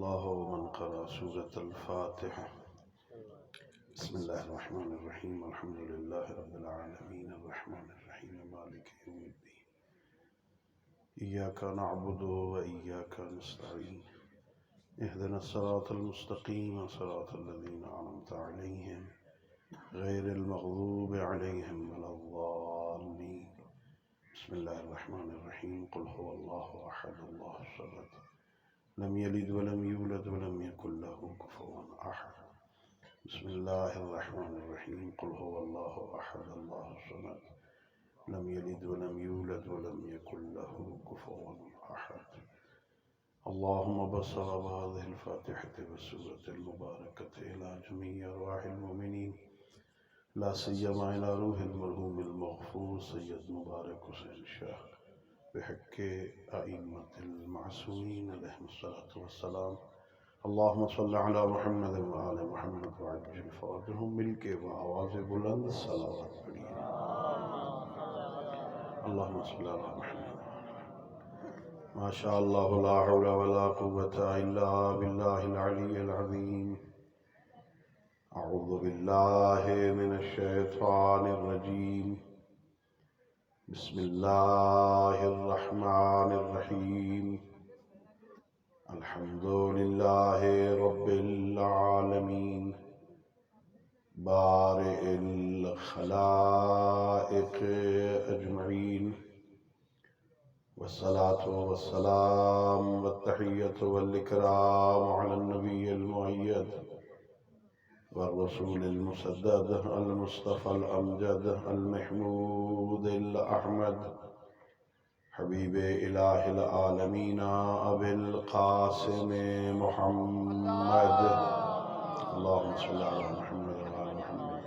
الله ومن قرأ سورة الفاتحة. بسم الله الرحمن الرحيم. الحمد لله رب العالمين الرحمن الرحيم مالك يوم الدين. إياك نعبد وإياك نستعين. اهدنا الصراط المستقيم صراط الذين أنعمت عليهم غير المغضوب عليهم ولا الضالين. بسم الله الرحمن الرحيم. قل هو الله أحد الله الصمد لم يلد ولم يولد ولم يكن له كفوا أحد. بسم الله الرحمن الرحيم. قل هو الله أحد الله الصمد لم يلد ولم يولد ولم يكن له كفوا أحد. اللهم بصر بهذه الفاتحة والسورة المباركة إلى جميع أرواح المؤمنين، لا سيما إلى روح المرحوم المغفور سيد مبارك حسین شاہ بحق أئمة المعصومين عليهم الصلاة والسلام. اللهم صل على محمد وآل محمد وعجل فرجهم. مل کے بآواز بلند صلوات پڑھیے. اللهم صل على محمد. ما شاء الله لا حول ولا قوة إلا بالله العلي العظيم. أعوذ بالله من الشيطان الرجيم. بسم الله الرحمن الرحيم. الحمد لله رب العالمين بارئ الخلائق أجمعين، والصلاة والسلام والتحية والإكرام على النبي المؤيد والرسول المسدد المصطفى الأمجد المحمود الأحمد حبيب إله العالمين أبي القاسم محمد. اللهم صل على محمد وعلى محمد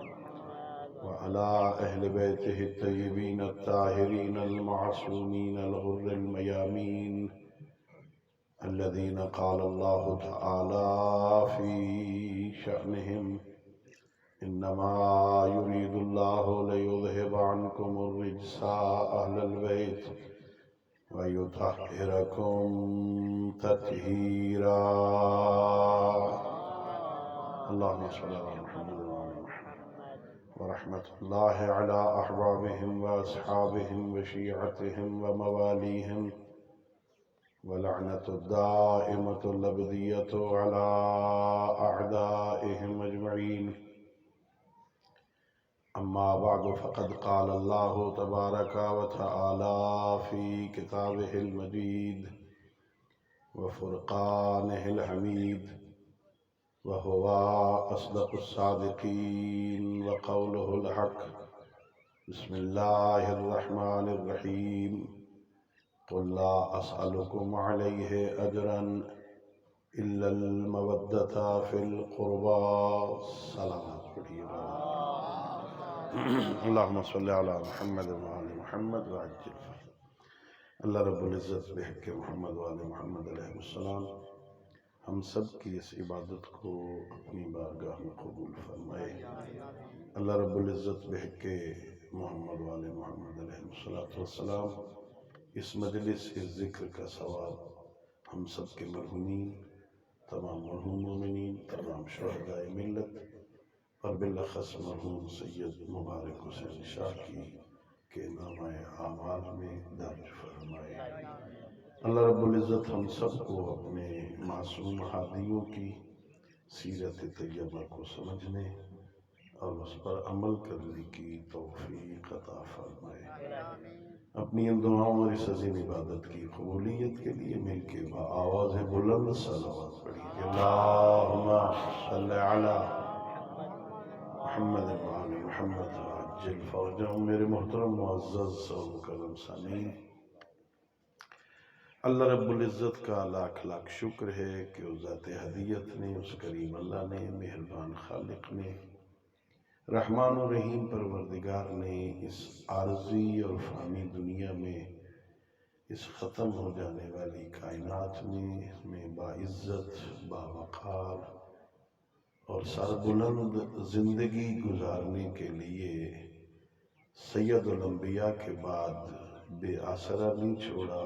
وعلى أهل بيته الطيبين الطاهرين المعصومين الغر الميامين الذين قال الله تعالى في شأنهم: إنما يريد الله ليذهب عنكم الرجس أهل البيت ويطهركم تطهيرا. اللهم صل على محمد وعلى محمد. ورحمة الله على أحبابهم وأصحابهم وشيعتهم ومواليهم، ولعنة الدائمة الأبدية على أعدائهم أجمعين. أما بعد، فقد قال الله تبارك وتعالى في كتابه المجيد وفرقانه الحميد، وهو أصدق الصادقين وقوله الحق. بسم الله الرحمن الرحيم. قل لا أسألكم عليه أجرا إلا المودة في القربى. صلوات پڑھیے. اللهم صل على محمد وآل محمد وعجل فرجهم. اللہ رب العزت بحق محمد وآل محمد علیہ السلام ہم سب کی اس عبادت کو اپنی بارگاہ میں قبول فرمائے. اللہ رب العزت بحق محمد وآل محمد علیہ السلام اس مجلس اس ذکر کا ثواب ہم سب کے مرحومین، تمام مرحوم مومنین، تمام شہداء ملت اور بالاخص مرحوم سید مبارک حسین شاہ کی کے نامہ اعمال میں درج فرمائے. اللہ رب العزت ہم سب کو اپنے معصوم ہادیوں کی سیرت طیبہ کو سمجھنے اور اس پر عمل کرنے کی توفیق عطا فرمائے. اپنی ان دعاؤں اور اس عظیم عبادت کی قبولیت کے لیے مل کے بآواز بلند صلوات پڑھیے. اللہم صل علی محمد وآل محمد وعجل فرجهم. میرے محترم معزز اور مکرم سامعین، اللہ رب العزت کا لاکھ لاکھ شکر ہے کہ اس ذات ہدیت نے، اس کریم اللہ نے، مہربان خالق نے، رحمان و رحیم پروردگار نے اس عارضی اور فانی دنیا میں، اس ختم ہو جانے والی کائنات میں باعزت، باوقار اور سربلند زندگی گزارنے کے لیے سید الانبیاء کے بعد بے آسرا نہیں چھوڑا،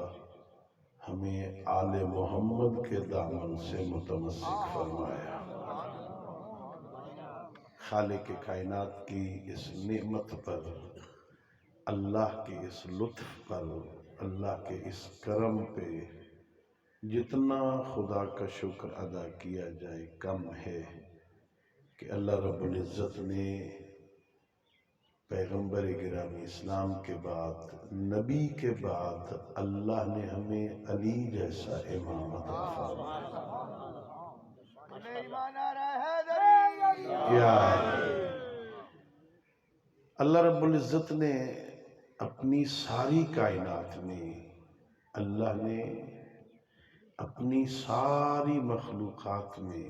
ہمیں آل محمد کے دامن سے متمسک فرمایا۔ خالق کائنات کی اس نعمت پر، اللہ کے اس لطف پر، اللہ کے اس کرم پہ جتنا خدا کا شکر ادا کیا جائے کم ہے کہ اللہ رب العزت نے پیغمبر گرامی اسلام کے بعد، نبی کے بعد اللہ نے ہمیں علی جیسا امام عطا فرمایا۔ کیا ہے؟ اللہ رب العزت نے اپنی ساری کائنات میں، اللہ نے اپنی ساری مخلوقات میں،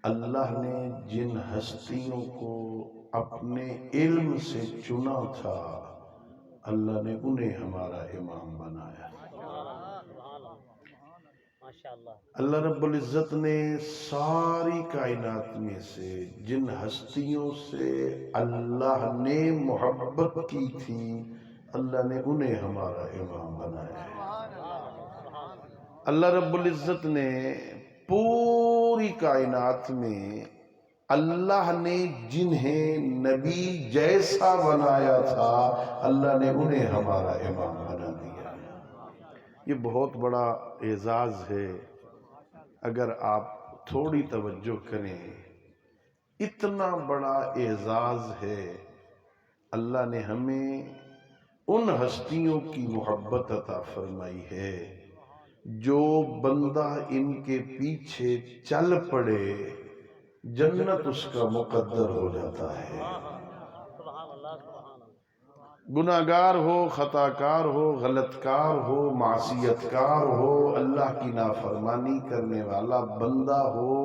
اللہ نے جن ہستیوں کو اپنے علم سے چنا تھا، اللہ نے انہیں ہمارا امام بنایا۔ اللہ رب العزت نے ساری کائنات میں سے جن ہستیوں سے اللہ نے محبت کی تھی، اللہ نے انہیں ہمارا امام بنایا ہے۔ اللہ رب العزت نے پوری کائنات میں اللہ نے جنہیں نبی جیسا بنایا تھا، اللہ نے انہیں ہمارا امام بنا دیا۔ یہ بہت بڑا اعزاز ہے۔ اگر آپ تھوڑی توجہ کریں، اتنا بڑا اعزاز ہے۔ اللہ نے ہمیں ان ہستیوں کی محبت عطا فرمائی ہے جو بندہ ان کے پیچھے چل پڑے جنت اس کا مقدر ہو جاتا ہے۔ گناہگار ہو، خطاکار ہو، غلط کار ہو، معصیت کار ہو، اللہ کی نافرمانی کرنے والا بندہ ہو،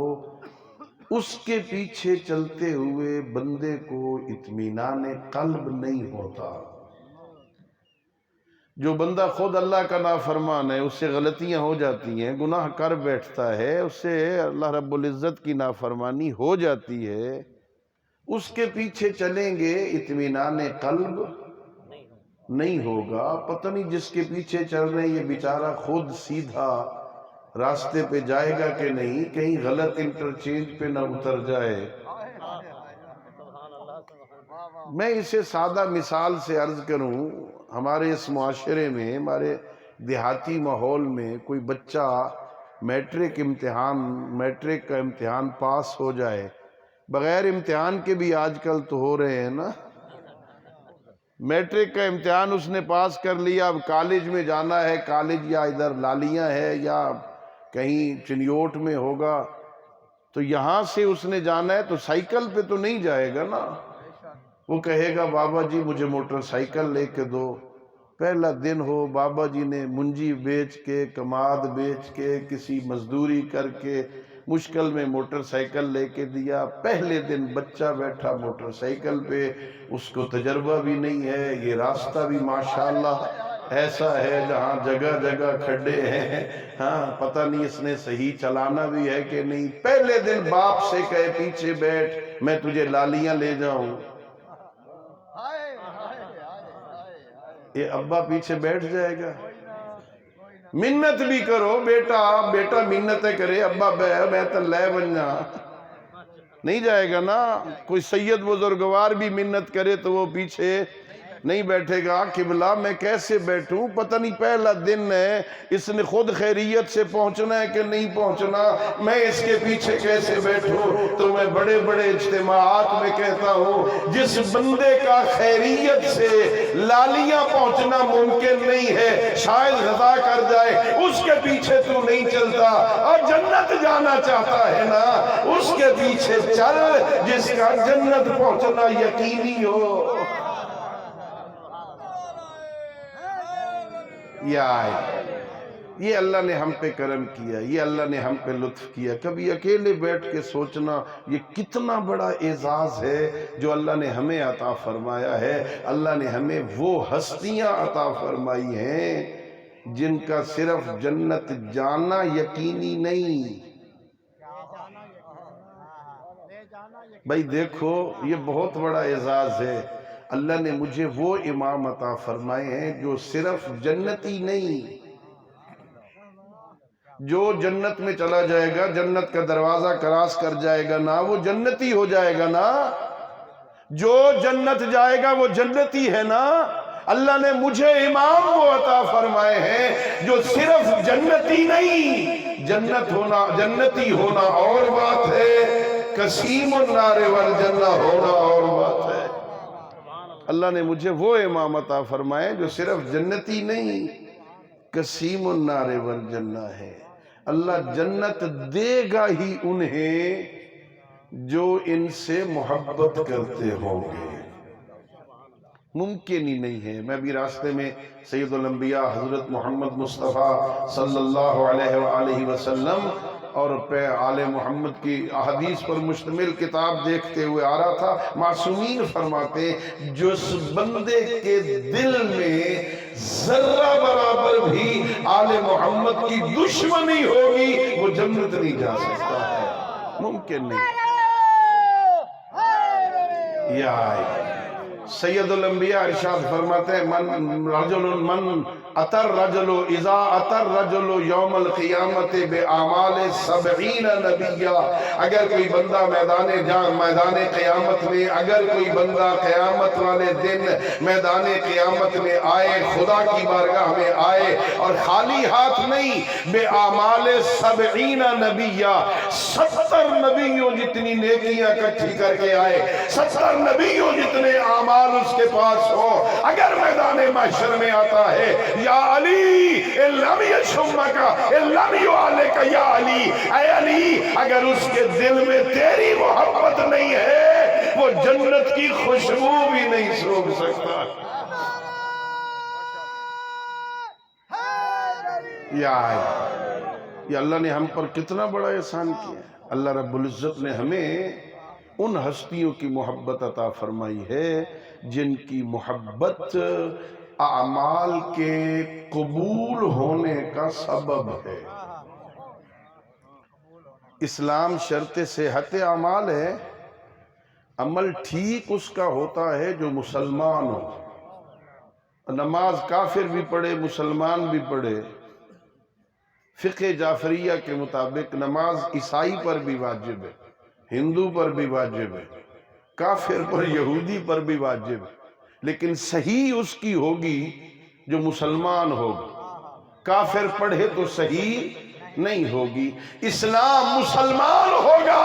اس کے پیچھے چلتے ہوئے بندے کو اطمینان قلب نہیں ہوتا۔ جو بندہ خود اللہ کا نافرمان ہے، اس سے غلطیاں ہو جاتی ہیں، گناہ کر بیٹھتا ہے، اس سے اللہ رب العزت کی نافرمانی ہو جاتی ہے، اس کے پیچھے چلیں گے اطمینان قلب نہیں ہوگا۔ پتہ نہیں جس کے پیچھے چل رہے ہیں یہ بیچارہ خود سیدھا راستے پہ جائے گا کہ نہیں، کہیں غلط انٹرچینج پہ نہ اتر جائے۔ میں اسے سادہ مثال سے عرض کروں، ہمارے اس معاشرے میں، ہمارے دیہاتی ماحول میں کوئی بچہ میٹرک کا امتحان پاس ہو جائے، بغیر امتحان کے بھی آج کل تو ہو رہے ہیں نا، میٹرک کا امتحان اس نے پاس کر لیا، اب کالج میں جانا ہے، کالج یا ادھر لالیاں ہے یا کہیں چنیوٹ میں ہوگا، تو یہاں سے اس نے جانا ہے تو سائیکل پہ تو نہیں جائے گا نا، وہ کہے گا بابا جی مجھے موٹر سائیکل لے کے دو۔ پہلا دن ہو، بابا جی نے منجی بیچ کے، کماد بیچ کے، کسی مزدوری کر کے مشکل میں موٹر سائیکل لے کے دیا۔ پہلے دن بچہ بیٹھا موٹر سائیکل پہ، اس کو تجربہ بھی نہیں ہے، یہ راستہ بھی ماشاءاللہ ایسا ہے جہاں جگہ جگہ کھڈے ہیں، ہاں پتہ نہیں اس نے صحیح چلانا بھی ہے کہ نہیں۔ پہلے دن باپ سے کہے پیچھے بیٹھ، میں تجھے لالیاں لے جاؤں، یہ ابا پیچھے بیٹھ جائے گا؟ منت بھی کرو، بیٹا منتیں کرے، ابا میں تو لے بننا، نہیں جائے گا نا۔ کوئی سید بزرگوار بھی منت کرے تو وہ پیچھے نہیں بیٹھے گا۔ قبلہ میں کیسے بیٹھوں، پتہ نہیں پہلا دن ہے، اس نے خود خیریت سے پہنچنا ہے کہ نہیں پہنچنا، میں اس کے پیچھے کیسے بیٹھوں۔ تو میں بڑے بڑے اجتماعات میں کہتا ہوں، جس بندے کا خیریت سے لالیاں پہنچنا ممکن نہیں ہے، شاید غذا کر جائے، اس کے پیچھے تو نہیں چلتا، اور جنت جانا چاہتا ہے نا، اس کے پیچھے چل جس کا جنت پہنچنا یقینی ہو۔ یہ اللہ نے ہم پہ کرم کیا، یہ اللہ نے ہم پہ لطف کیا۔ کبھی اکیلے بیٹھ کے سوچنا یہ کتنا بڑا اعزاز ہے جو اللہ نے ہمیں عطا فرمایا ہے۔ اللہ نے ہمیں وہ ہستیاں عطا فرمائی ہیں جن کا صرف جنت جانا یقینی نہیں۔ بھائی دیکھو یہ بہت بڑا اعزاز ہے، اللہ نے مجھے وہ امام عطا فرمائے ہیں جو صرف جنتی نہیں، جو جنت میں چلا جائے گا، جنت کا دروازہ کراس کر جائے گا نا، وہ جنتی ہو جائے گا نا. جو جنت جائے گا وہ جنتی ہے نا. اللہ نے مجھے امام وہ عطا فرمائے ہیں جو صرف جنتی نہیں، جنتی ہونا اور بات ہے، قسیم النار والجنہ ہونا اور بات ہے. اللہ نے مجھے وہ امام عطا فرمائے جو صرف جنتی نہیں، قسیم النار والجنہ ہے. اللہ جنت دے گا ہی انہیں جو ان سے محبت کرتے ہوں گے. ممکن ہی نہیں ہے. میں بھی راستے میں سید الانبیاء حضرت محمد مصطفیٰ صلی اللہ علیہ وآلہ وسلم اور آل محمد کی احادیث پر مشتمل کتاب دیکھتے ہوئے آ رہا تھا. معصومین فرماتے ہیں جس بندے کے دل میں ذرہ برابر بھی آل محمد کی دشمنی ہوگی وہ جنت نہیں جا سکتا ہے. ممکن نہیں. یا سید الانبیاء ارشاد فرماتے ہیں من اتر رجل اذا اتر رجل یوم القیامت باعمال 70 نبیہ. اگر کوئی بندہ میدان قیامت میں، اگر کوئی بندہ قیامت والے دن میدان قیامت میں آئے، خدا کی بارگاہ میں آئے اور خالی ہاتھ نہیں، باعمال 70 نبیہ، 70 نبیوں جتنی نیکیاں اکٹھی کر کے آئے، 70 نبیوں جتنے اعمال اس کے پاس ہو، اگر میدان محشر میں آتا ہے یا علی لم یشمک لم یعلک یا علی، اے علی اگر اس کے دل میں تیری محبت نہیں ہے وہ جنت کی خوشبو بھی نہیں سونگھ سکتا. یا اللہ نے ہم پر کتنا بڑا احسان کیا. اللہ رب العزت نے ہمیں ان ہستیوں کی محبت عطا فرمائی ہے جن کی محبت اعمال کے قبول ہونے کا سبب ہے. اسلام شرط صحت اعمال ہے. عمل ٹھیک اس کا ہوتا ہے جو مسلمان ہو. نماز کافر بھی پڑھے، مسلمان بھی پڑھے. فقہ جعفریہ کے مطابق نماز عیسائی پر بھی واجب ہے، ہندو پر بھی واجب ہے، کافر پر، یہودی پر بھی واجب ہے، لیکن صحیح اس کی ہوگی جو مسلمان ہوگا. کافر پڑھے تو صحیح نہیں ہوگی. اسلام مسلمان ہوگا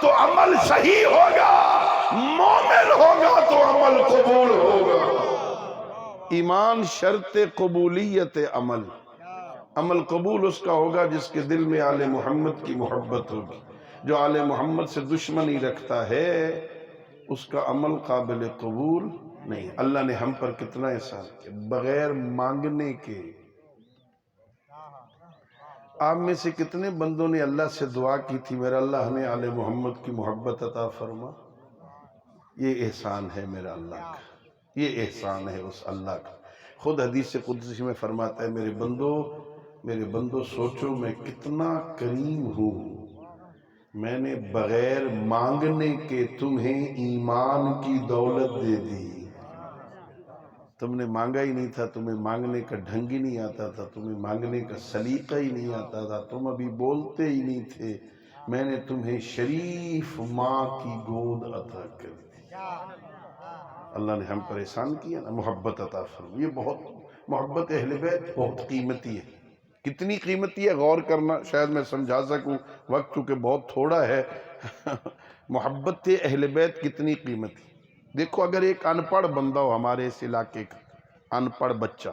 تو عمل صحیح ہوگا، مومن ہوگا تو عمل قبول ہوگا. ایمان شرط قبولیت عمل. عمل قبول اس کا ہوگا جس کے دل میں آل محمد کی محبت ہوگی. جو آل محمد سے دشمنی رکھتا ہے اس کا عمل قابل قبول نہیں. اللہ نے ہم پر کتنا احسان کیا بغیر مانگنے کے. آپ میں سے کتنے بندوں نے اللہ سے دعا کی تھی میرا اللہ ہمیں آل محمد کی محبت عطا فرما. یہ احسان ہے میرا اللہ کا، یہ احسان ہے اس اللہ کا. خود حدیث قدسی میں فرماتا ہے میرے بندو سوچو میں کتنا کریم ہوں، میں نے بغیر مانگنے کے تمہیں ایمان کی دولت دے دی. تم نے مانگا ہی نہیں تھا، تمہیں مانگنے کا ڈھنگ ہی نہیں آتا تھا، تمہیں مانگنے کا سلیقہ ہی نہیں آتا تھا، تم ابھی بولتے ہی نہیں تھے. میں نے تمہیں شریف ماں کی گود عطا کر دی. اللہ نے ہم پر احسان کیا نا، محبت عطا فرمائی. یہ بہت محبت اہل بیت بہت قیمتی ہے. کتنی قیمتی ہے غور کرنا شاید میں سمجھا سکوں، وقت چونکہ بہت تھوڑا ہے. محبت اہل بیت کتنی قیمتی. دیکھو اگر ایک ان پڑھ بندہ ہو ہمارے اس علاقے کا، ان پڑھ بچہ،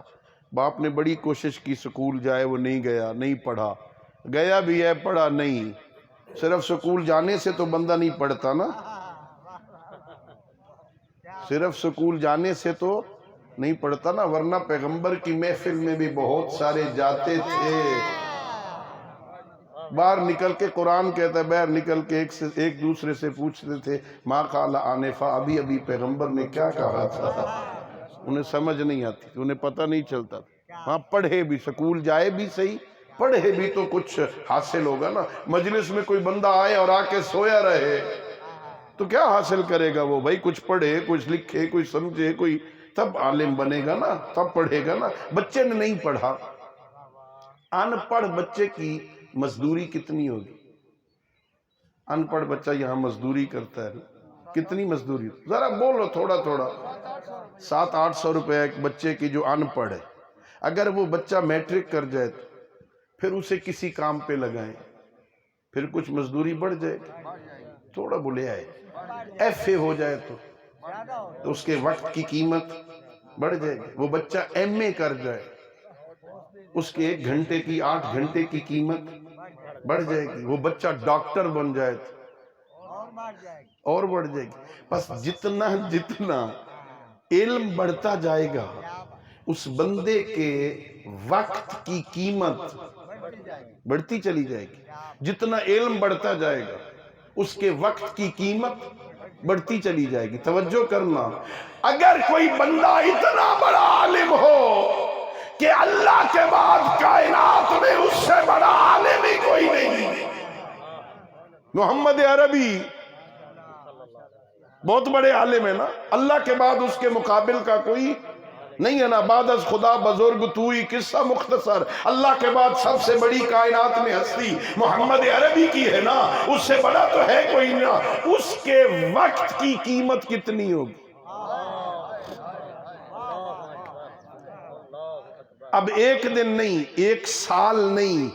باپ نے بڑی کوشش کی سکول جائے، وہ نہیں گیا، نہیں پڑھا، گیا بھی ہے پڑھا نہیں. صرف سکول جانے سے تو بندہ نہیں پڑھتا نا، صرف سکول جانے سے تو نہیں پڑھتا نا، ورنہ پیغمبر کی محفل میں بھی بہت سارے جاتے تھے. باہر نکل کے قرآن کہتا ہے، باہر نکل کے ایک دوسرے سے پوچھتے تھے ما قال آنفا، ابھی پیغمبر نے کیا کہا تھا. انہیں سمجھ نہیں آتی تھی، انہیں پتہ نہیں چلتا تھا. ہاں پڑھے بھی، سکول جائے بھی صحیح، پڑھے بھی تو کچھ حاصل ہوگا نا. مجلس میں کوئی بندہ آئے اور آ کے سویا رہے تو کیا حاصل کرے گا وہ؟ بھائی کچھ پڑھے، کچھ لکھے، کچھ سمجھے، کوئی تب عالم بنے گا نا، تب پڑھے گا نا. بچے نے نہیں پڑھا، ان پڑھ بچے کی مزدوری کتنی ہوگی؟ ان پڑھ بچہ یہاں مزدوری کرتا ہے، کتنی مزدوری؟ ذرا بولو تھوڑا تھوڑا۔ 700-800 روپے ایک بچے کی جو ان پڑھ ہے۔ اگر وہ بچہ میٹرک کر جائے تو پھر اسے کسی کام پہ لگائیں، پھر کچھ مزدوری بڑھ جائے گی، تھوڑا بولے آئے۔ ایف اے ہو جائے تو اس کے وقت کی قیمت بڑھ جائے گی۔ وہ بچہ ایم اے کر جائے، اس کے 1 گھنٹے کی 8 گھنٹے کی قیمت بڑھ جائے گی۔ وہ بچہ ڈاکٹر بن جائے تو اور بڑھ جائے گی۔ بس جتنا جتنا علم بڑھتا جائے گا اس بندے کے وقت کی قیمت بڑھتی چلی جائے گی۔ جتنا علم بڑھتا جائے گا اس کے وقت کی قیمت بڑھتی چلی جائے گی۔ توجہ کرنا، اگر کوئی بندہ اتنا بڑا عالم ہو کہ اللہ کے بعد کائنات میں اس سے بڑا عالم ہی کوئی نہیں، محمد عربی بہت بڑے عالم ہے نا، اللہ کے بعد اس کے مقابل کا کوئی نہیں ہے نا۔ بعد از خدا بزرگ توئی، قصہ مختصر۔ اللہ کے بعد سب سے بڑی کائنات میں ہستی محمد عربی کی ہے نا، اس سے بڑا تو ہے کوئی نہ۔ اس کے وقت کی قیمت کتنی ہوگی؟ اب 1 دن نہیں، 1 سال نہیں،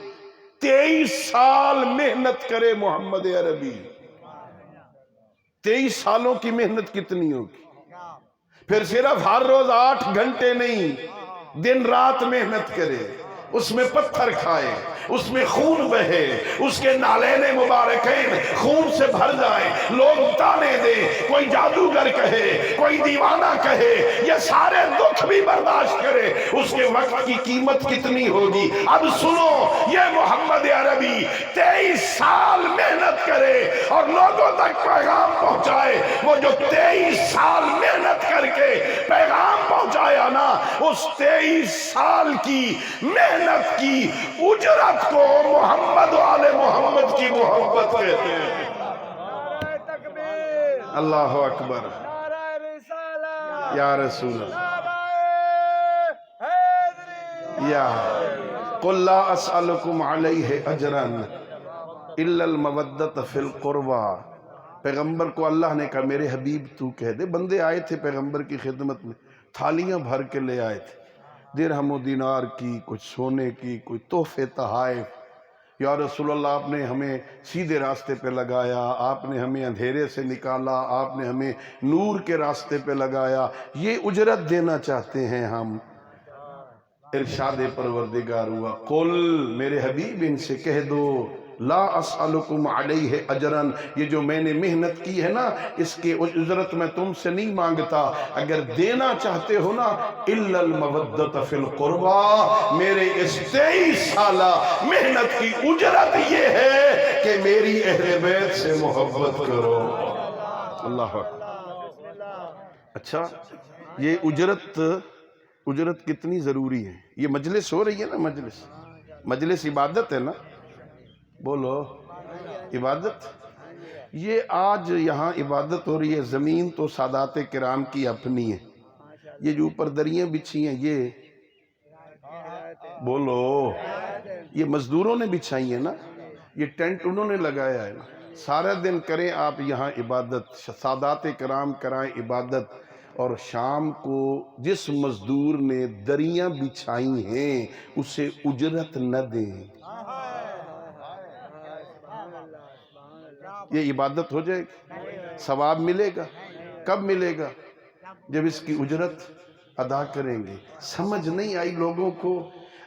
23 سال محنت کرے محمد عربی، 23 سالوں کی محنت کتنی ہوگی؟ پھر صرف ہر روز 8 گھنٹے نہیں، دن رات محنت کرے، اس میں پتھر کھائے، اس میں خون بہے، اس کے نالین مبارکین خون سے بھر جائیں، لوگ تانے دیں، کوئی جادوگر کہے، کوئی دیوانہ کہے، یہ سارے دکھ بھی برداشت کرے، اس کے وقت کی قیمت کتنی ہوگی؟ اب سنو، یہ محمد عربی 23 سال محنت کرے اور لوگوں تک پیغام پہنچائے۔ وہ جو 23 سال محنت کر کے پیغام پہنچایا نا، اس 23 سال کی محنت کی اجرت کو محمد و آل محمد کی محبت کہتے ہیں۔ اللہ اکبر، یا رسول اللہ، یا قل لا اسألکم علیہ اجرا الا المودۃ فی القربى۔ پیغمبر کو اللہ نے کہا میرے حبیب تو کہہ دے، بندے آئے تھے پیغمبر کی خدمت میں، تھالیاں بھر کے لے آئے تھے، درہم و دینار کی، کچھ سونے کی، کوئی تحفے تحائف۔ یا رسول اللہ، آپ نے ہمیں سیدھے راستے پہ لگایا، آپ نے ہمیں اندھیرے سے نکالا، آپ نے ہمیں نور کے راستے پہ لگایا، یہ اجرت دینا چاہتے ہیں ہم۔ ارشاد پروردگار ہوا، قل میرے حبیب ان سے کہہ دو لا اسألکم علیہ اجرن، یہ جو میں نے محنت کی ہے نا اس کے اجرت میں تم سے نہیں مانگتا، اگر دینا چاہتے ہو نا الا المودۃ فی القربى، میرے اس 23 سالہ محنت کی اجرت یہ ہے کہ میری اہل بیت سے محبت کرو۔ اللہ اکبر۔ اچھا، یہ اجرت کتنی ضروری ہے؟ یہ مجلس ہو رہی ہے نا، مجلس عبادت ہے نا، بولو عبادت۔ یہ آج یہاں عبادت ہو رہی ہے، زمین تو سادات کرام کی اپنی ہے، یہ جو اوپر دریاں بچھی ہیں یہ بولو یہ مزدوروں نے بچھائی ہیں نا، یہ ٹینٹ انہوں نے لگایا ہے نا۔ سارا دن کریں آپ یہاں عبادت، سادات کرام کرائیں عبادت، اور شام کو جس مزدور نے دریاں بچھائی ہیں اسے اجرت نہ دیں، یہ عبادت ہو جائے گی؟ ثواب ملے گا؟ کب ملے گا؟ جب اس کی اجرت ادا کریں گے۔ سمجھ نہیں آئی لوگوں کو؟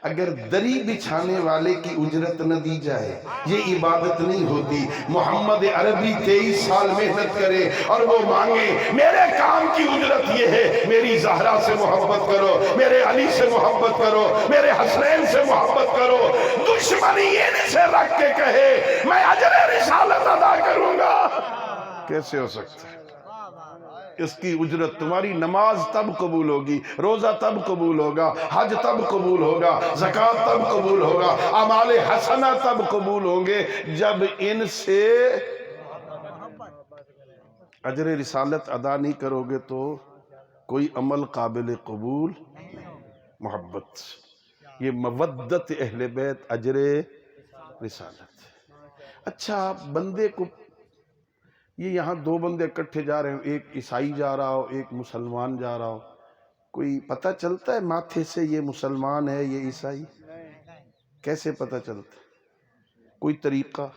اگر دری بچھانے والے کی اجرت نہ دی جائے یہ عبادت نہیں ہوتی۔ محمد عربی 23 سال محنت کرے اور وہ مانگے میرے کام کی اجرت یہ ہے، میری زہرا سے محبت کرو، میرے علی سے محبت کرو، میرے حسنین سے محبت کرو، دشمنی ان سے رکھ کے کہے میں اجر رسالت ادا کروں گا، کیسے ہو سکتا ہے؟ اس کی اجرت، تمہاری نماز تب قبول ہوگی، روزہ تب قبول ہوگا، حج تب قبول ہوگا، زکوٰۃ تب قبول ہوگا، اعمال حسنہ تب قبول ہوں گے جب ان سے اجر رسالت ادا نہیں کرو گے تو کوئی عمل قابل قبول نہیں۔ محبت یہ مودت اہل بیت اجر رسالت ہے۔ اچھا بندے کو یہ یہاں دو بندے اکٹھے جا رہے ہو، ایک عیسائی جا رہا ہو ایک مسلمان جا رہا ہو، کوئی پتہ چلتا ہے ماتھے سے یہ مسلمان ہے یہ عیسائی؟ کیسے پتہ چلتا ہے؟ کوئی طریقہ؟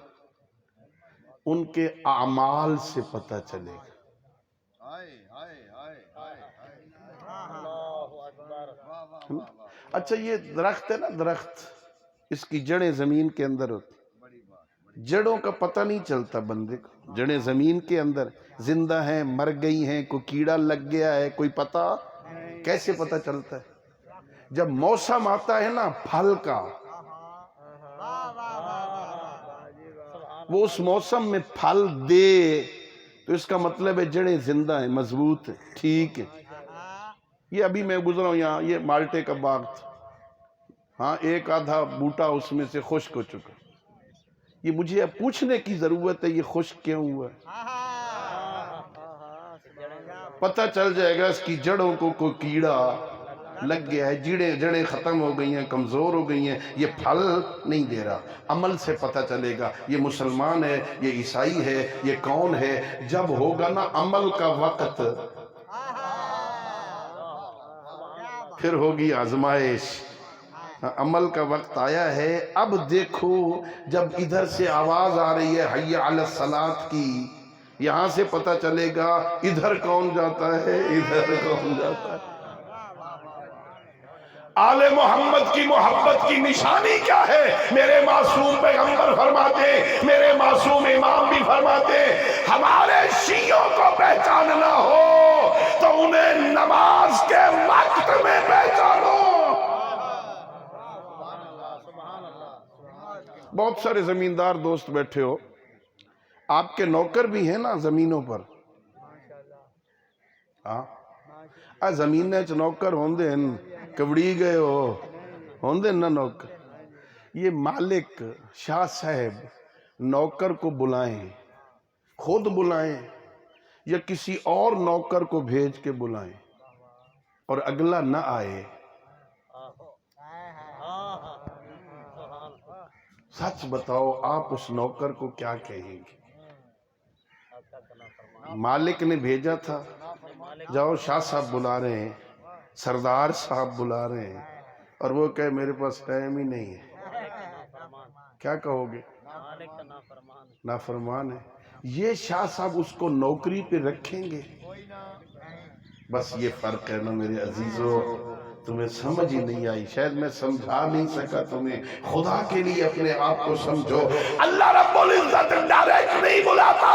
ان کے اعمال سے پتہ چلے گا۔ اچھا یہ درخت ہے نا، درخت اس کی جڑیں زمین کے اندر ہوتی، جڑوں کا پتہ نہیں چلتا بندے کو، جڑیں زمین کے اندر زندہ ہیں مر گئی ہیں، کوئی کیڑا لگ گیا ہے، کوئی پتہ کیسے پتہ چلتا ہے؟ جب موسم آتا ہے نا پھل کا، وہ اس موسم میں پھل دے تو اس کا مطلب ہے جڑیں زندہ ہیں، مضبوط ہیں، ٹھیک ہے۔ یہ ابھی میں گزرا ہوں یہاں، یہ مالٹے کا باغ تھا، ہاں ایک آدھا بوٹا اس میں سے خشک ہو چکا، یہ مجھے اب پوچھنے کی ضرورت ہے یہ خشک کیوں ہوا ہے؟ پتہ چل جائے گا اس کی جڑوں کو کوئی کیڑا لگ گیا ہے، جڑیں ختم ہو گئی ہیں، کمزور ہو گئی ہیں، یہ پھل نہیں دے رہا۔ عمل سے پتہ چلے گا یہ مسلمان ہے یہ عیسائی ہے یہ کون ہے۔ جب ہوگا نا عمل کا وقت پھر ہوگی آزمائش، عمل کا وقت آیا ہے۔ اب دیکھو جب ادھر سے آواز آ رہی ہے حی علی الصلاۃ کی، یہاں سے پتہ چلے گا ادھر کون جاتا ہے ادھر کون جاتا ہے۔ آل محمد کی محبت کی نشانی کیا ہے؟ میرے معصوم پیغمبر فرماتے، میرے معصوم امام بھی فرماتے، ہمارے شیعوں کو پہچاننا ہو تو انہیں نماز کے وقت میں پہچانو۔ بہت سارے زمیندار دوست بیٹھے ہو، آپ کے نوکر بھی ہیں نا زمینوں پر، زمینیں چ نوکر ہوندے ہیں، کبڑی گئے ہوندے نا نوکر۔ یہ مالک شاہ صاحب نوکر کو بلائیں، خود بلائیں یا کسی اور نوکر کو بھیج کے بلائیں اور اگلا نہ آئے، سچ بتاؤ آپ اس نوکر کو کیا کہیں گے؟ مالک نے بھیجا تھا، جاؤ شاہ صاحب بلا رہے ہیں، سردار صاحب بلا رہے ہیں، اور وہ کہے میرے پاس ٹائم ہی نہیں ہے، کیا کہو گے؟ نافرمان ہے۔ یہ شاہ صاحب اس کو نوکری پہ رکھیں گے؟ بس یہ فرق ہے نا میرے عزیزو، تمہیں سمجھ ہی نہیں آئی، شاید میں سمجھا نہیں سکا تمہیں۔ خدا کے لیے اپنے آپ کو سمجھو، اللہ رب العزت ڈائریکٹ نہیں بلاتا،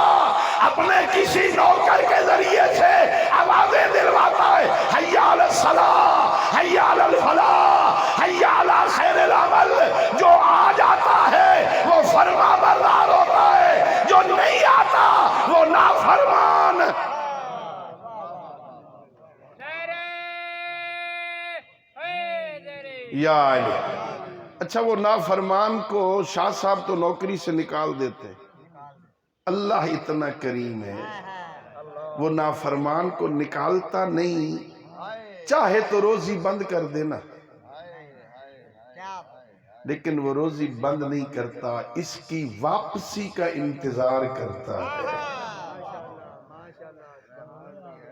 اپنے کسی نوکر کے ذریعے سے آوازیں دلواتا ہے، حی علی الصلاۃ، حی علی الفلاح، حی علی خیر العمل۔ جو آ جاتا ہے وہ فرما بردار ہوتا ہے، جو نہیں آتا وہ نافرمان۔ یا علی، اچھا وہ نافرمان کو شاہ صاحب تو نوکری سے نکال دیتے، اللہ اتنا کریم ہے وہ نافرمان کو نکالتا نہیں، چاہے تو روزی بند کر دینا، لیکن وہ روزی بند نہیں کرتا، اس کی واپسی کا انتظار کرتا ہے۔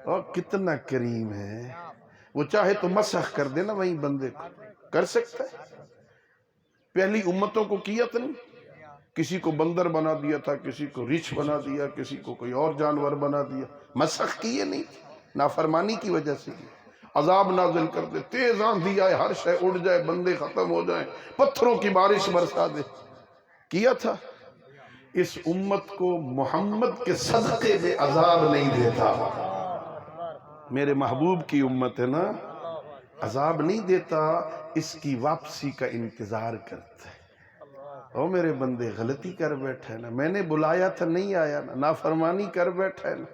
اور کتنا کریم ہے، وہ چاہے تو مسخ کر دینا وہیں بندے کو، کر سکتا ہے۔ پہلی امتوں کو کیا تھا نہیں، کسی کو بندر بنا دیا تھا، کسی کو ریچھ بنا دیا، کسی کو کوئی اور جانور بنا دیا، مسخ کیے نہیں، نافرمانی کی وجہ سے عذاب نازل کر دے، تیز آندھی آئے، ہر شے اڑ جائے، بندے ختم ہو جائیں، پتھروں کی بارش برسا دے، کیا تھا۔ اس امت کو محمد کے صدقے میں عذاب نہیں دیتا، میرے محبوب کی امت ہے نا، عذاب نہیں دیتا، اس کی واپسی کا انتظار کرتا ہے۔ او میرے بندے غلطی کر بیٹھا ہے نا، میں نے بلایا تھا نہیں آیا نا، نافرمانی کر بیٹھا ہے نا،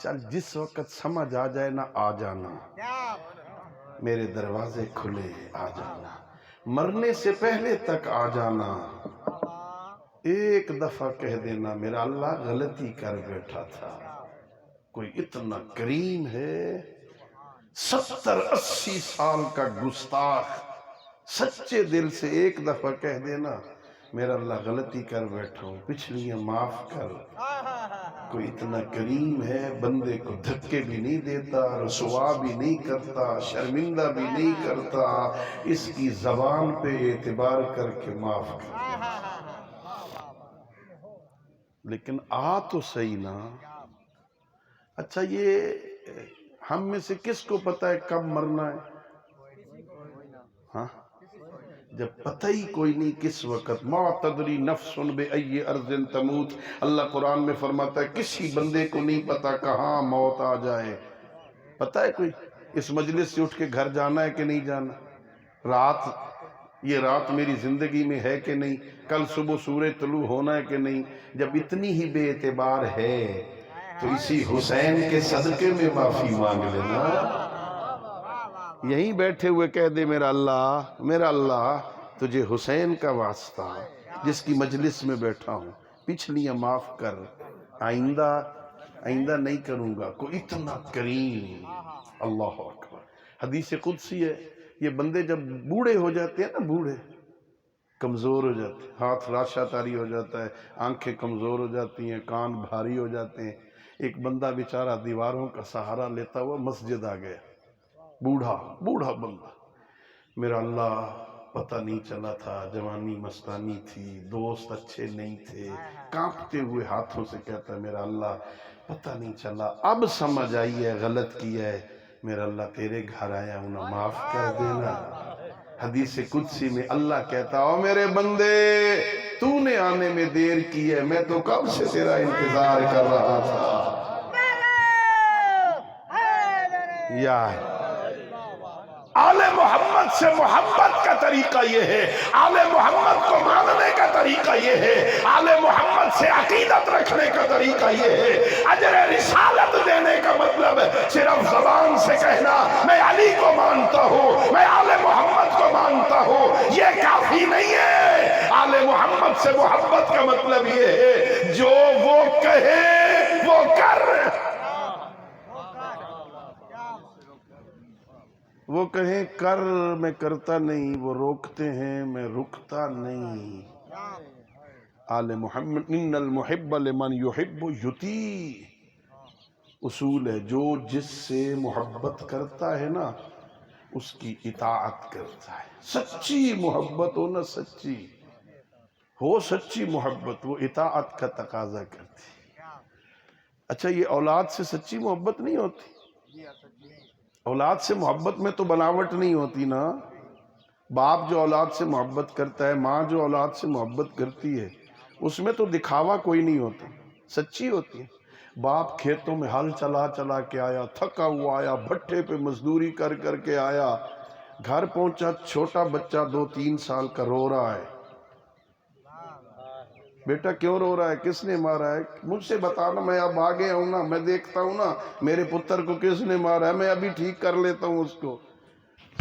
چل جس وقت سمجھ آ جائے نا آ جانا، میرے دروازے کھلے آ جانا، مرنے سے پہلے تک آ جانا، ایک دفعہ کہہ دینا میرا اللہ غلطی کر بیٹھا تھا۔ کوئی اتنا کریم ہے، 70-80 سال کا گستاخ سچے دل سے ایک دفعہ کہہ دینا میرا اللہ غلطی کر بیٹھا ہوں، پچھلیاں معاف کر۔ کوئی اتنا کریم ہے، بندے کو دھکے بھی نہیں دیتا، رسوا بھی نہیں کرتا، شرمندہ بھی نہیں کرتا، اس کی زبان پہ اعتبار کر کے معاف کرتا۔ لیکن تو صحیح نا۔ اچھا یہ ہم میں سے کس کو پتا ہے کب مرنا ہے؟ ہاں، جب پتہ ہی کوئی نہیں کس وقت۔ ما تدری نفس بأی ارض تموت، اللہ قرآن میں فرماتا ہے کسی بندے کو نہیں پتا کہاں موت آ جائے۔ پتہ ہے کوئی اس مجلس سے اٹھ کے گھر جانا ہے کہ نہیں جانا؟ یہ رات میری زندگی میں ہے کہ نہیں؟ کل صبح سورج طلوع ہونا ہے کہ نہیں؟ جب اتنی ہی بے اعتبار ہے تو اسی حسین کے صدقے میں معافی مانگ لینا۔ یہیں بیٹھے ہوئے کہہ دے میرا اللہ تجھے حسین کا واسطہ، جس کی مجلس میں بیٹھا ہوں، پچھلیاں معاف کر، آئندہ نہیں کروں گا۔ کوئی اتنا کریم، اللہ اکبر۔ حدیث قدسی ہے، یہ بندے جب بوڑھے ہو جاتے ہیں نا، بوڑھے کمزور ہو جاتے ہیں، ہاتھ راشا تاری ہو جاتا ہے، آنکھیں کمزور ہو جاتی ہیں، کان بھاری ہو جاتے ہیں۔ ایک بندہ بیچارہ دیواروں کا سہارا لیتا ہوا مسجد آ گیا، بوڑھا بندہ۔ میرا اللہ پتہ نہیں چلا تھا، جوانی مستانی تھی، دوست اچھے نہیں تھے، کانپتے ہوئے ہاتھوں سے کہتا ہے میرا اللہ پتہ نہیں چلا، اب سمجھ آئی ہے غلط کیا ہے، میرا اللہ تیرے گھر آیا ہوں نا، معاف کر دینا۔ حدیث قدسی میں اللہ کہتا او میرے بندے تو نے آنے میں دیر کی ہے، میں تو کب سے تیرا انتظار کر رہا تھا۔ یا آل محمد سے محبت کا طریقہ یہ ہے، آل محمد کو ماننے کا طریقہ یہ ہے، آل محمد سے عقیدت رکھنے کا طریقہ یہ ہے۔ اجر رسالت دینے کا مطلب صرف زبان سے کہنا میں علی کو مانتا ہوں، میں آل محمد کو مانتا ہوں، یہ کافی نہیں ہے۔ آل محمد سے محبت کا مطلب یہ ہے جو وہ کہے وہ کر، وہ کہیں کر میں کرتا نہیں، وہ روکتے ہیں میں رکتا نہیں۔ آل محمد ان المحب لمن یحب یطیع، اصول ہے جو جس سے محبت کرتا ہے نا اس کی اطاعت کرتا ہے۔ سچی محبت ہو نا، سچی محبت وہ اطاعت کا تقاضا کرتی۔ اچھا یہ اولاد سے سچی محبت نہیں ہوتی؟ اولاد سے محبت میں تو بناوٹ نہیں ہوتی نا۔ باپ جو اولاد سے محبت کرتا ہے، ماں جو اولاد سے محبت کرتی ہے، اس میں تو دکھاوا کوئی نہیں ہوتا، سچی ہوتی ہے۔ باپ کھیتوں میں ہل چلا کے آیا، تھکا ہوا آیا، بھٹے پہ مزدوری کر کے آیا، گھر پہنچا، چھوٹا بچہ 2-3 سال کا رو رہا ہے۔ بیٹا کیوں رو رہا ہے؟ کس نے مارا ہے؟ مجھ سے بتانا، میں اب آگے ہوں نا، میں دیکھتا ہوں نا میرے پتر کو کس نے مارا ہے، میں ابھی ٹھیک کر لیتا ہوں اس کو۔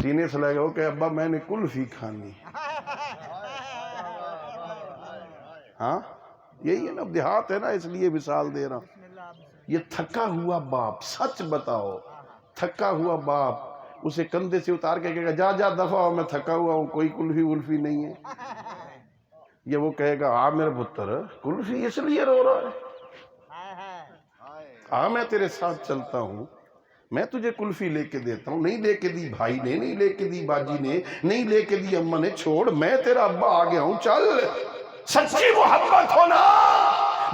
سینے سے لگا کہ ابا میں نے کلفی کھانی۔ ہاں یہی ہے نا، دیہات ہے نا، اس لیے مثال دے رہا ہوں۔ یہ تھکا ہوا باپ، سچ بتاؤ، تھکا ہوا باپ اسے کندھے سے اتار کے کہے گا جا دفع ہو، میں تھکا ہوا ہوں، کوئی کلفی ولفی نہیں ہے؟ یہ وہ کہے گا میرے پتر کلفی اس لیے رو رہا ہے، میں تیرے ساتھ چلتا ہوں، میں تجھے کلفی لے کے دیتا ہوں، نہیں لے کے دی بھائی نے، نہیں لے کے دی باجی نے، نہیں لے کے دی اماں نے، چھوڑ، میں تیرا ابا آ گیا ہوں، چل۔ سچی محبت ہونا،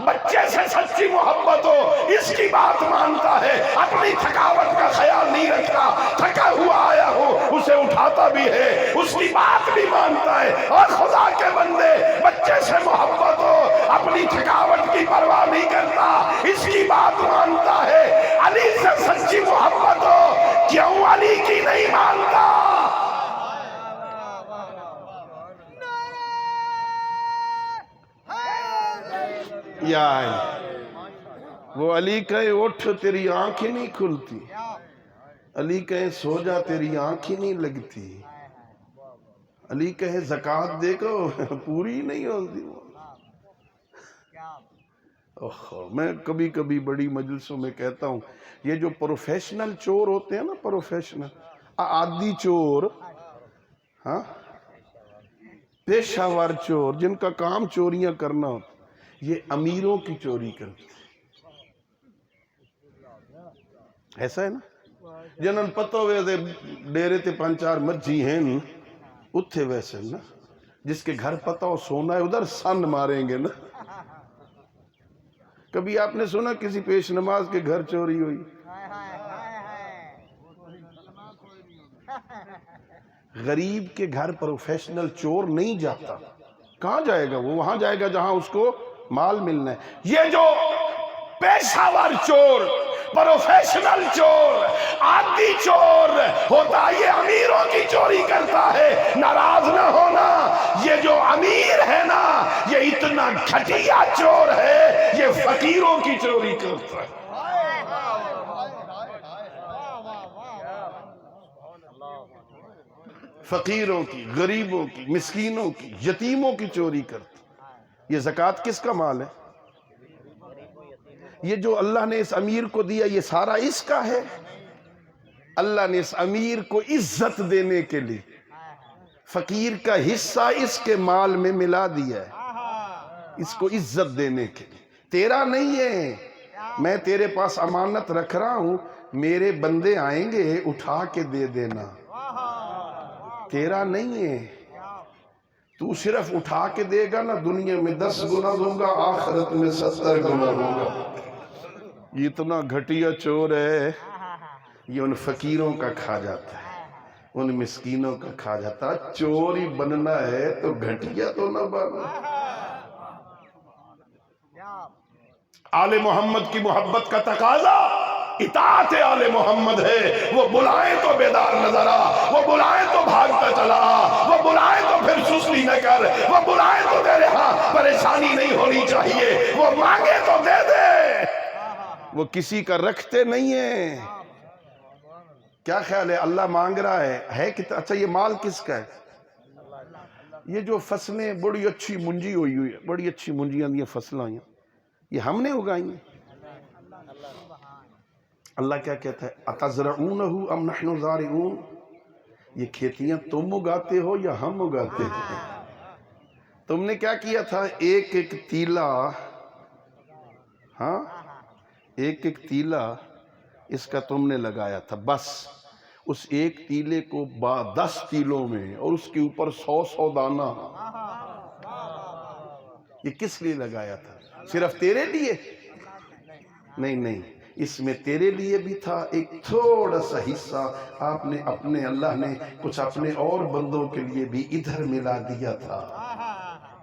بچے سے سچی محبت ہو، اس کی بات مانتا ہے، اپنی تھکاوٹ کا خیال نہیں رکھتا، تھکا ہوا آیا ہو اسے اٹھاتا بھی ہے، اس کی بات بھی مانتا ہے۔ اور خدا کے بندے بچے سے محبت ہو، اپنی تھکاوٹ کی پرواہ نہیں کرتا، اس کی بات مانتا ہے۔ علی سے سچی محبت ہو، کیوں علی کی نہیں مانتا؟ یا وہ علی کہے اٹھ تیری آنکھ ہی نہیں کھلتی، علی کہے سو جا تیری آنکھ ہی نہیں لگتی، علی کہے زکوٰۃ دے کو پوری نہیں ہوتی۔ میں کبھی کبھی بڑی مجلسوں میں کہتا ہوں یہ جو پروفیشنل چور ہوتے ہیں نا، پروفیشنل عادی چور، ہاں پیشہ ور چور جن کا کام چوریاں کرنا ہوتا، یہ امیروں کی چوری کرتے ایسا ہے نا، جنہوں نے پتہ ہوئے دے ڈیرے تے 5-4 مرجی ہیں اتھے ویسے نا، جس کے گھر پتہ ہو سونا ہے ادھر سن ماریں گے نا۔ کبھی آپ نے سنا کسی پیش نماز کے گھر چوری ہوئی؟ غریب کے گھر پروفیشنل چور نہیں جاتا، کہاں جائے گا وہ؟ وہاں جائے گا جہاں اس کو مال ملنا ہے۔ یہ جو پیشہ ور چور، پروفیشنل چور، عادی چور ہوتا ہے، یہ امیروں کی چوری کرتا ہے۔ ناراض نہ ہونا، یہ جو امیر ہے نا یہ اتنا گھٹیا چور ہے، یہ فقیروں کی چوری کرتا ہے۔ فقیروں کی، غریبوں کی، مسکینوں کی، یتیموں کی چوری کرتا۔ یہ زکوٰۃ کس کا مال ہے؟ یہ جو اللہ نے اس امیر کو دیا یہ سارا اس کا ہے۔ اللہ نے اس امیر کو عزت دینے کے لیے فقیر کا حصہ اس کے مال میں ملا دیا ہے، اس کو عزت دینے کے لیے۔ تیرا نہیں ہے، میں تیرے پاس امانت رکھ رہا ہوں، میرے بندے آئیں گے اٹھا کے دے دینا، تیرا نہیں ہے۔ تو صرف اٹھا کے دے گا نا، دنیا میں 10 گنا دوں گا، آخرت میں 70 گنا دوں گا۔ یہ اتنا گھٹیا چور ہے، یہ ان فقیروں کا کھا جاتا ہے، ان مسکینوں کا کھا جاتا ہے۔ چور ہی بننا ہے تو گھٹیا تو نہ بننا۔ آل محمد کی محبت کا تقاضا اطاعت آل محمد ہے۔ وہ بلائیں تو بیدار نظر آ، وہ بلائیں تو بھاگتا چلا آ، وہ بلائیں تو پھر سستی نہ کر، وہ بلائیں تو تیرے ہاں پریشانی نہیں ہونی چاہیے، وہ مانگے تو دے دے۔ وہ کسی کا رکھتے نہیں ہیں۔ کیا خیال ہے اللہ مانگ رہا ہے کہ اچھا یہ مال کس کا ہے؟ یہ جو فصلیں بڑی اچھی منجی ہوئی ہوئی ہے، بڑی اچھی منجیاں دیا فصلیں آئی ہیں، یہ ہم نے اگائی ہیں۔ اللہ کیا کہتا ہے؟ اَتَزْرَعُونَهُ أَمْ نَحْنُ زَارِعُونَ، یہ کھیتیاں تم اگاتے ہو یا ہم اگاتے ہیں؟ تم نے کیا کیا تھا؟ ایک ایک تیلا، ہاں ایک ایک تیلا اس کا تم نے لگایا تھا، بس اس ایک تیلے کو 10 تیلوں میں اور اس کے اوپر 100 دانہ، یہ کس لیے لگایا تھا؟ صرف تیرے لیے؟ نہیں، اس میں تیرے لیے بھی تھا، ایک تھوڑا سا حصہ آپ نے اپنے، اللہ نے کچھ اپنے اور بندوں کے لیے بھی ادھر ملا دیا تھا۔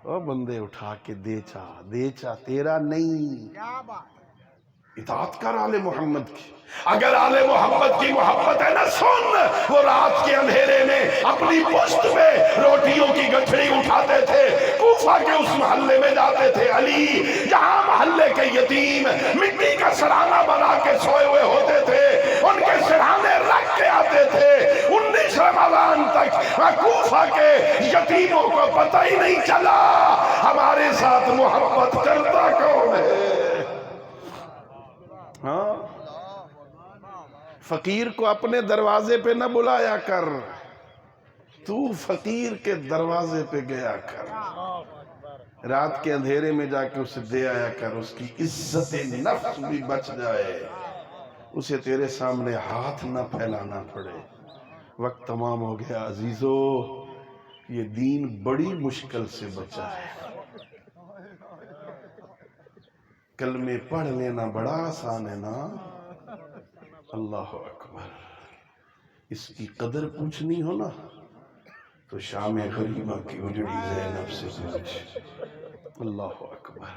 اور بندے اٹھا کے دے چا تیرا نہیں۔ اطاعت کر آل محمد کی۔ اگر آل محمد کی محبت ہے نا، سن، وہ رات کے اندھیرے میں اپنی پشت پہ روٹیوں کی گٹھڑی اٹھاتے تھے، کوفہ کے اس محلے میں جاتے تھے علی، جہاں محلے کے یتیم مٹی کا سرہانہ بنا کے سوئے ہوئے ہوتے تھے، ان کے سرہانے رکھ کے آتے تھے۔ 19 رمضان تک کوفہ کے یتیموں کو پتہ ہی نہیں چلا ہمارے ساتھ محبت کرتا کون ہے۔ ہاں، فقیر کو اپنے دروازے پہ نہ بلایا کر، تو فقیر کے دروازے پہ گیا کر، رات کے اندھیرے میں جا کے اسے دے آیا کر، اس کی عزت نفس بھی بچ جائے، اسے تیرے سامنے ہاتھ نہ پھیلانا پڑے۔ وقت تمام ہو گیا عزیزو، یہ دین بڑی مشکل سے بچا ہے۔ کلمے پڑھ لینا بڑا آسان ہے نا، اللہ اکبر۔ اس کی قدر پوچھنی ہو نا تو شام غریبہ کی اجڑی زینب سے پوچھ، اللہ اکبر۔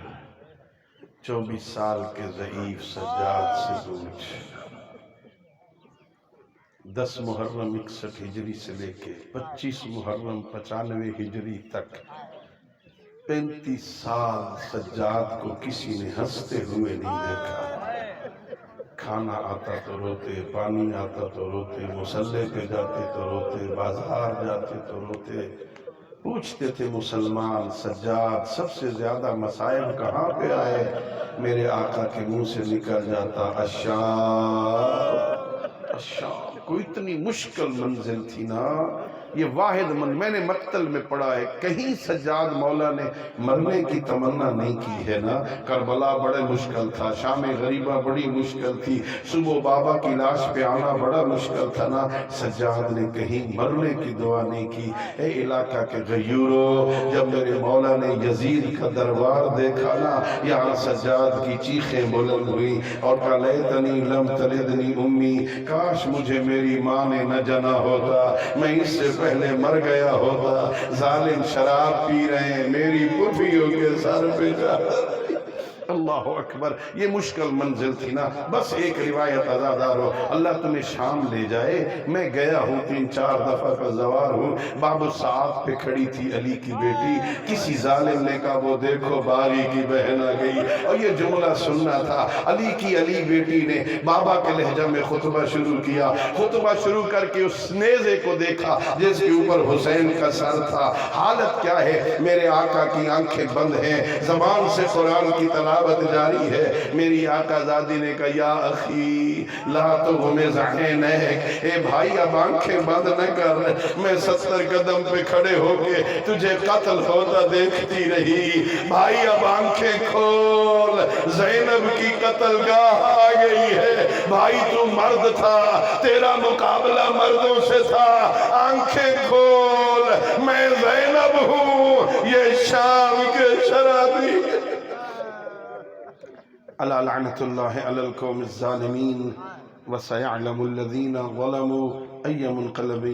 24 سال کے ضعیف سجاد سے پوچھ، 10 محرم 61 ہجری سے لے کے 25 محرم 95 ہجری تک 35 سال سجاد کو کسی نے ہنستے ہوئے نہیں دیکھا۔ کھانا آتا تو روتے، پانی آتا تو روتے، مصلے پہ جاتے تو روتے، بازار جاتے تو روتے۔ پوچھتے تھے مسلمان، سجاد سب سے زیادہ مصائب کہاں پہ آئے؟ میرے آقا کے منہ سے نکل جاتا الشام۔ کوئی اتنی مشکل منزل تھی نا، یہ واحد میں نے مقتل میں پڑھا ہے، کہیں سجاد مولا نے مرنے کی تمنا نہیں کی ہے نا۔ کربلا بڑے مشکل تھا، شام غریبہ بڑی مشکل تھی، صبح بابا کی لاش پہ آنا بڑا مشکل تھا نا، سجاد نے کہیں مرنے کی دعا نہیں کی۔ اے علاقہ کے غیورو، جب میرے مولا نے یزید کا دربار دیکھا نا، یہاں سجاد کی چیخیں بلند ہوئی اور کہا لیتنی لم تلدنی امی، کاش مجھے میری ماں نے نہ جنا ہوتا، میں اس سے پہلے مر گیا ہوتا۔ ظالم شراب پی رہے ہیں، میری پھوپھیوں کے سر پہ جا۔ اللہ اکبر، یہ مشکل منزل تھی نا۔ بس ایک روایت عزادارو، اللہ تمہیں شام لے جائے، میں گیا ہوں 3-4 دفعہ کا زوار ہوں۔ باب الساعات پہ کھڑی تھی علی کی بیٹی، کسی ظالم نے کہا وہ دیکھو باغی کی بہن آ گئی، اور یہ جملہ سننا تھا۔ علی کی علی بیٹی نے بابا کے لہجہ میں خطبہ شروع کیا، خطبہ شروع کر کے اس نیزے کو دیکھا جس کے اوپر حسین کا سر تھا۔ حالت کیا ہے؟ میرے آقا کی آنکھیں بند ہیں، زبان سے قرآن کی تلاوت جاری ہے۔ میری آقا زادی نے کہا یا اخی لا تغمض عینیک، اے بھائی اب آنکھیں بند نہ کر، میں 70 قدم پہ کھڑے ہو کے تجھے قتل ہوتا دیکھتی رہی، بھائی اب آنکھیں کھول، زینب کی قتل گاہ آ گئی ہے، بھائی تو مرد تھا، تیرا مقابلہ مردوں سے تھا، آنکھیں کھول، میں زینب ہوں، یہ شام کے شرابی۔ الا لعنت اللہ علی القوم الظالمین وسيعلم الذین ظلموا أي منقلب